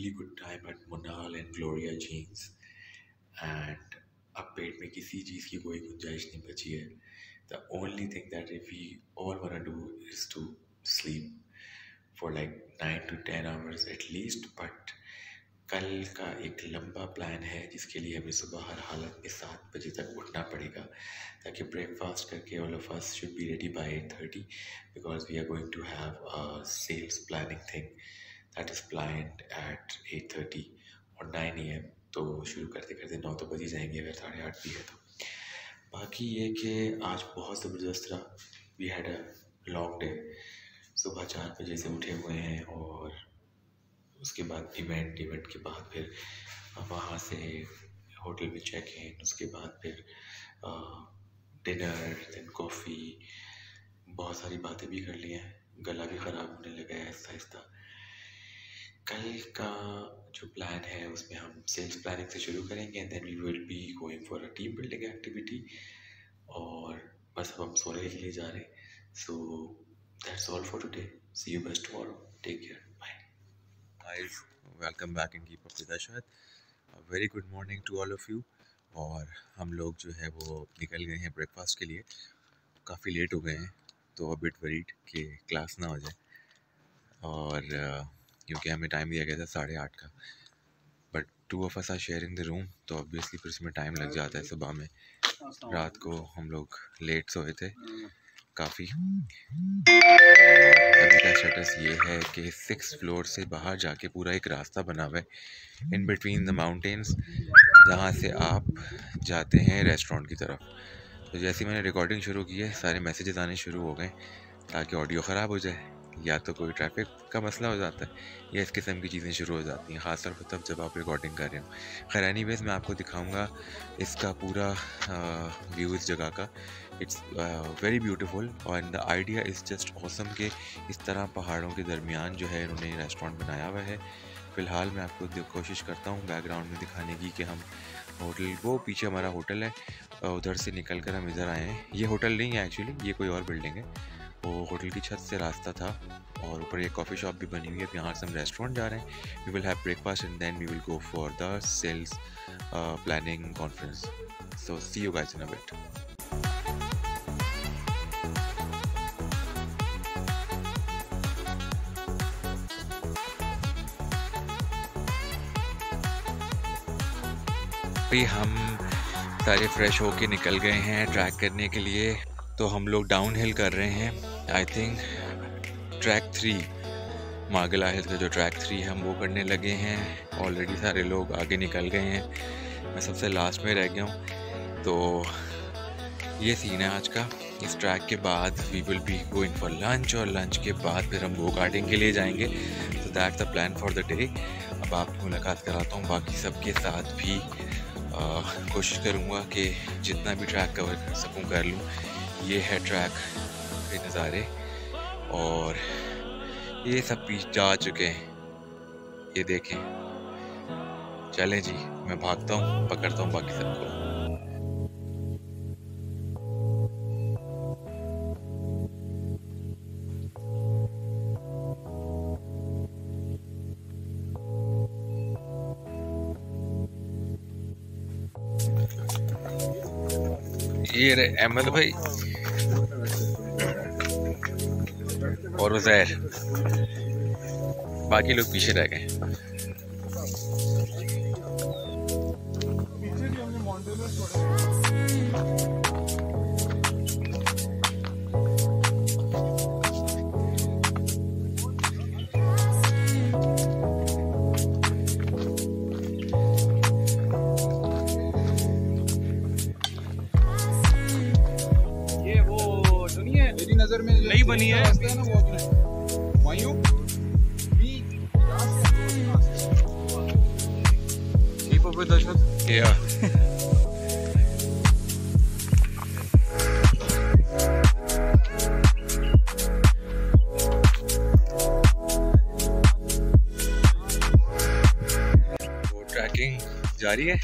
really good time at Munal and Gloria Jeans and अब पेट में किसी चीज़ की कोई गुंजाइश नहीं बची है. The only thing that if we all wanna do is to sleep for like 9 to 10 hours at least. But कल का एक लंबा प्लान है जिसके लिए हमें सुबह हर हालत में 7 बजे तक उठना पड़ेगा ताकि ब्रेकफास्ट करके all of us should be ready by 8:30 because we are going to have a sales planning thing that is planned at 8:30 और 9 AM. तो शुरू करते करते 9 तो बज ही जाएंगे अगर 8:30 भी है तो. बाकी ये कि आज बहुत ज़बरदस्त रहा. We had a long day. सुबह 4 बजे से उठे हुए हैं और उसके बाद इवेंट के बाद फिर वहाँ से होटल में चेक इन, उसके बाद फिर डिनर, देन कॉफ़ी, बहुत सारी बातें भी कर ली हैं. गला भी ख़राब होने लगा है आहिस्ता आहिस्ता. कल का जो प्लान है उसमें हम सेल्स प्लानिंग से शुरू करेंगे and then we will be going for a team building activity. और बस अब हम सोने के लिए जा रहे हैं. So that's all for today. See you guys tomorrow. Take care. Bye. Guys, welcome back in Keep Up with Ashad. A very good morning to all of you. और हम लोग जो है वो निकल गए हैं ब्रेकफास्ट के लिए. काफ़ी लेट हो गए हैं तो a bit worried कि क्लास ना हो जाए. और क्योंकि हमें टाइम दिया गया था 8:30 का, but 2 of us are sharing the room तो ऑब्वियसली फिर उसमें टाइम लग जाता है. सुबह में रात को हम लोग लेट सोए थे काफ़ी. अभी का स्टेटस ये है कि 6th फ्लोर से बाहर जाके पूरा एक रास्ता बना हुआ है इन बिटवीन द माउंटेन्स जहाँ से आप जाते हैं रेस्टोरेंट की तरफ. तो जैसे मैंने रिकॉर्डिंग शुरू की है सारे मैसेजेस आने शुरू हो गए ताकि ऑडियो ख़राब हो जाए या तो कोई ट्रैफिक का मसला हो जाता है या इस किस्म की चीज़ें शुरू हो जाती हैं, ख़ास तौर पर तब जब आप रिकॉर्डिंग कर रहे हो. खैर एनीवेज़ मैं आपको दिखाऊंगा इसका पूरा व्यू इस जगह का. इट्स वेरी ब्यूटीफुल और the idea is just awesome कि इस तरह पहाड़ों के दरमियान जो है इन्होंने रेस्टोरेंट बनाया हुआ है. फ़िलहाल मैं आपको कोशिश करता हूँ बैकग्राउंड में दिखाने की कि हम होटल, वो पीछे हमारा होटल है, उधर से निकल कर हम इधर आए हैं. ये होटल नहीं है एक्चुअली, ये कोई और बिल्डिंग है. वो होटल की छत से रास्ता था और ऊपर एक कॉफ़ी शॉप भी बनी हुई है. यहाँ से हम रेस्टोरेंट जा रहे हैं. We will have breakfast and then we will go for the sales planning conference. So see you guys in a bit. अभी हम सारे फ्रेश होके निकल गए हैं ट्रैक करने के लिए. तो हम लोग डाउन हिल कर रहे हैं. आई थिंक ट्रैक 3 मार्गला हिल का जो ट्रैक 3 हम वो करने लगे हैं. ऑलरेडी सारे लोग आगे निकल गए हैं, मैं सबसे लास्ट में रह गया हूँ. तो ये सीन है आज का. इस ट्रैक के बाद we will be going for lunch और लंच के बाद फिर हम गो कार्टिंग के लिए जाएंगे. तो that's the plan for the day. अब आपको मुलाकात कराता हूँ बाकी सबके साथ भी. कोशिश करूँगा कि जितना भी ट्रैक कवर कर सकूँ कर लूँ. ये है ट्रैक के नज़ारे और ये सब पीछे जा चुके हैं, ये देखें. चलें जी, मैं भागता हूँ, पकड़ता हूँ बाकी सबको. ये रहे अहमद भाई और उज़ैर, बाकी लोग पीछे रह गए. नजर में नहीं बनी है ना वो वायु Keep up with Ashad. Yeah. वो ट्रैकिंग जारी है.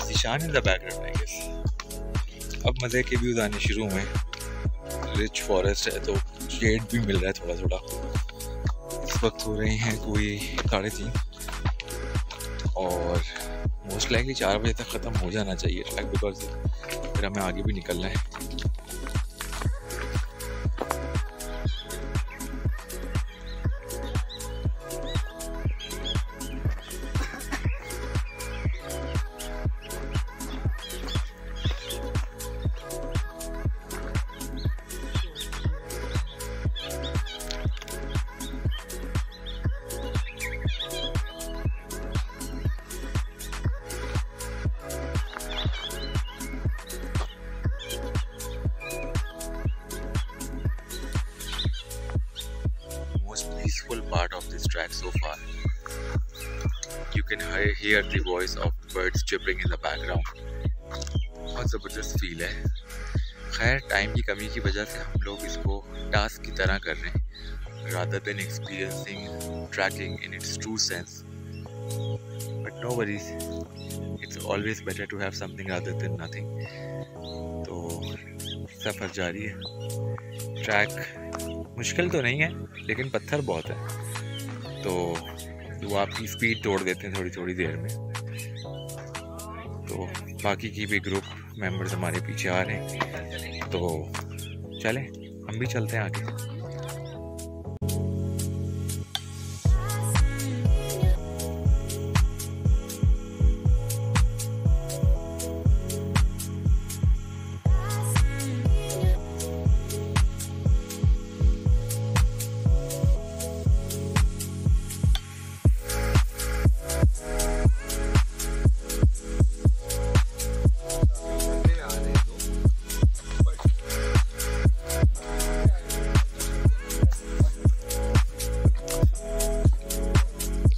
Nishan in the background I guess. अब मज़े के व्यूज आने शुरू हुए. रिच फॉरेस्ट है तो शेड भी मिल रहा है थोड़ा थोड़ा. वक्त हो रहे हैं कोई 3:30 और मोस्ट लाइकली 4 बजे तक ख़त्म हो जाना चाहिए ट्रैक, बिकॉज फिर हमें आगे भी निकलना है। Peaceful part of this track so far. You can hear the voice of birds chirping in the background. बहुत ज़बरदस्त फील है। खैर टाइम की कमी की वजह से हम लोग इसको टास्क की तरह कर रहे हैं rather than experiencing tracking in its true sense. But no worries, it's always better to have something rather than nothing. तो सफ़र जारी है। ट्रैक मुश्किल तो नहीं है लेकिन पत्थर बहुत है, तो वो आपकी स्पीड तोड़ देते हैं थोड़ी थोड़ी देर में। तो बाकी की भी ग्रुप मेंबर्स हमारे पीछे आ रहे हैं, तो चलें हम भी चलते हैं आगे।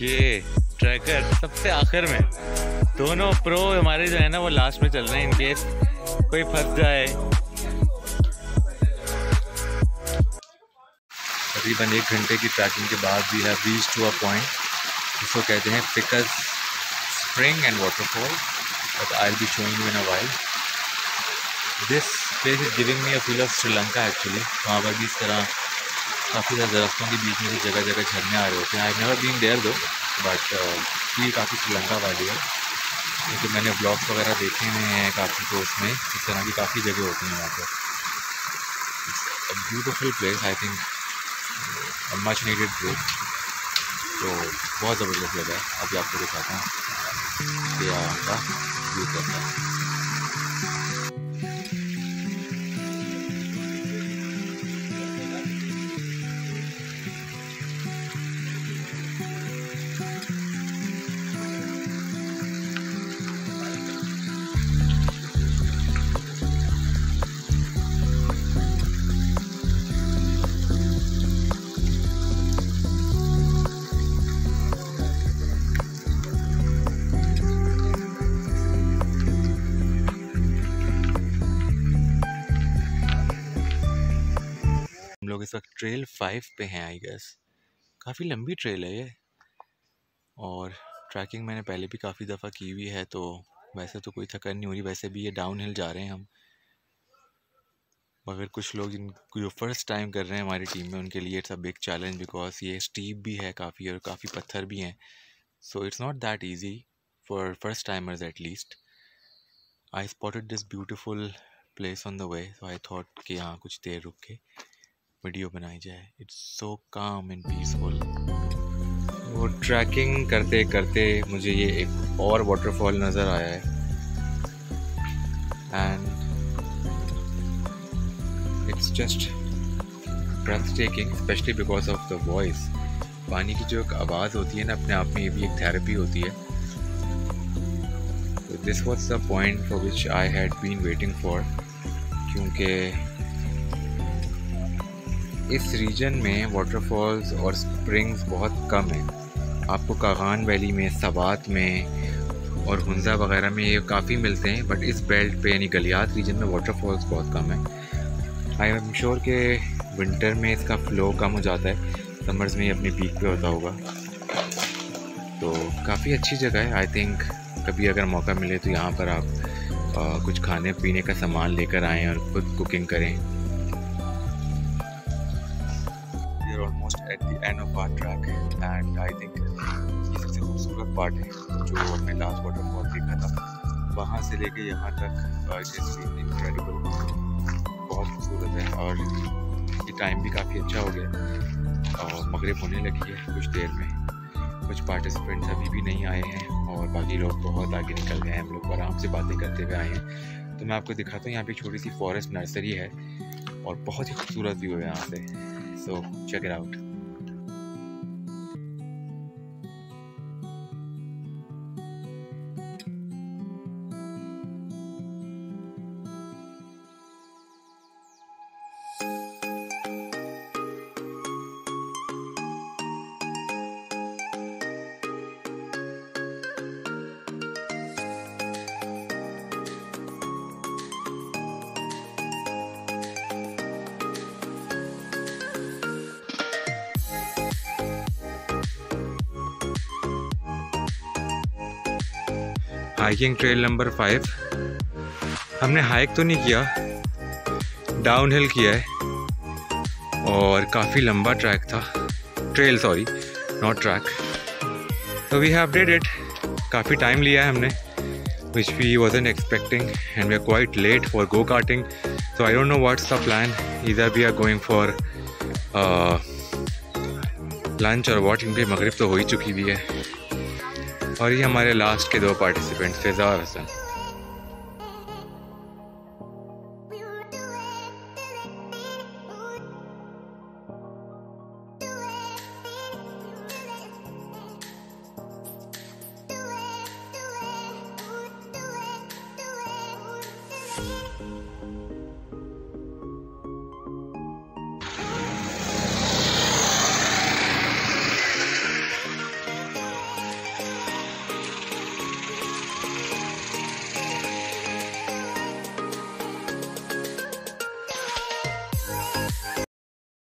ये ट्रैकर सबसे आखिर में, दोनों प्रो हमारे जो है ना वो लास्ट में चल रहे हैं इन केस कोई फंस जाए। तकरीबन 1 घंटे की ट्रैकिंग के बाद we have reached to a point जिसको कहते हैं ficus spring and waterfall, but I will be showing you in a while. This place is giving me a feel of Sri Lanka actually. वहाँ पर भी इस तरह काफ़ी ज़्यादा दरख्तों के बीच में से जगह जगह झरने आ रहे होते हैं। I have never been there though, but feel काफ़ी श्रीलंका वाली है, क्योंकि मैंने ब्लॉग्स वगैरह देखे हुए हैं काफ़ी, तो उसमें इस तरह की काफ़ी जगह होती हैं वहाँ पर। It's beautiful place, I think much needed break. तो बहुत ज़बरदस्त जगह है। अभी आपको दिखाता हूँ कि यहाँ का व्यू कैसा है। लोग इस वक्त ट्रेल 5 पे हैं आई गेस। काफ़ी लंबी ट्रेल है ये, और ट्रैकिंग मैंने पहले भी काफ़ी दफ़ा की हुई है, तो वैसे तो कोई थकान नहीं हो रही। वैसे भी ये डाउन हिल जा रहे हैं हम, मगर कुछ लोग जिनको जो फर्स्ट टाइम कर रहे हैं हमारी टीम में उनके लिए it's a big challenge, because ये स्टीप भी है काफ़ी और काफ़ी पत्थर भी हैं। So it's not that easy for first timers at least. I spotted this beautiful place on the way, so I thought कि यहाँ कुछ देर रुक के वीडियो बनाई जाए। इट्स सो काम एंड पीसफुल। वो ट्रैकिंग करते करते मुझे ये एक और वाटरफॉल नज़र आया है, and it's just ब्रेथटेकिंग, specially because of the voice. पानी की जो एक आवाज़ होती है ना, अपने आप में ये भी एक थेरेपी होती है। This was the point for which I had been waiting for, क्योंकि इस रीजन में वाटरफॉल्स और स्प्रिंग्स बहुत कम हैं। आपको कागान वैली में, सवात में और हुंजा वगैरह में ये काफ़ी मिलते हैं, बट इस बेल्ट पे यानी गलियात रीजन में वाटरफॉल्स बहुत कम है। आई एम श्योर कि विंटर में इसका फ़्लो कम हो जाता है, समर्स में ये अपनी पीक पे होता होगा। तो काफ़ी अच्छी जगह है। आई थिंक कभी अगर मौका मिले तो यहाँ पर आप कुछ खाने पीने का सामान लेकर आएँ और खुद कुकिंग करें। are almost at the end of our track and I think ये सबसे खूबसूरत पार्ट है जो हमने लास्ट वाटरफॉल देखा था। वहाँ से लेके यहाँ तक इनक्रेडिबल, बहुत खूबसूरत है। और ये टाइम भी काफ़ी अच्छा हो गया और मगरिब होने लगी है कुछ देर में। कुछ पार्टिसिपेंट्स अभी भी नहीं आए हैं और बाकी लोग बहुत आगे निकल गए हैं। हम लोग आराम से बातें करते हुए आए हैं। तो मैं आपको दिखाता हूँ, यहाँ पे छोटी सी फॉरेस्ट नर्सरी है और बहुत ही खूबसूरत व्यू है यहाँ से। So check it out. Hiking trail number 5। हमने हाइक तो नहीं किया, डाउन हिल किया है और काफ़ी लंबा ट्रैक था, ट्रेल सॉरी नॉट ट्रैक। तो वी हैव डिड इट। काफ़ी टाइम लिया है हमने, which we wasn't expecting and we are quite late for go karting. So I don't know what's the plan. Either we are going for lunch or what, क्योंकि मगरिब तो हो ही चुकी भी है। और ये हमारे लास्ट के 2 पार्टिसिपेंट फिजा और हसन।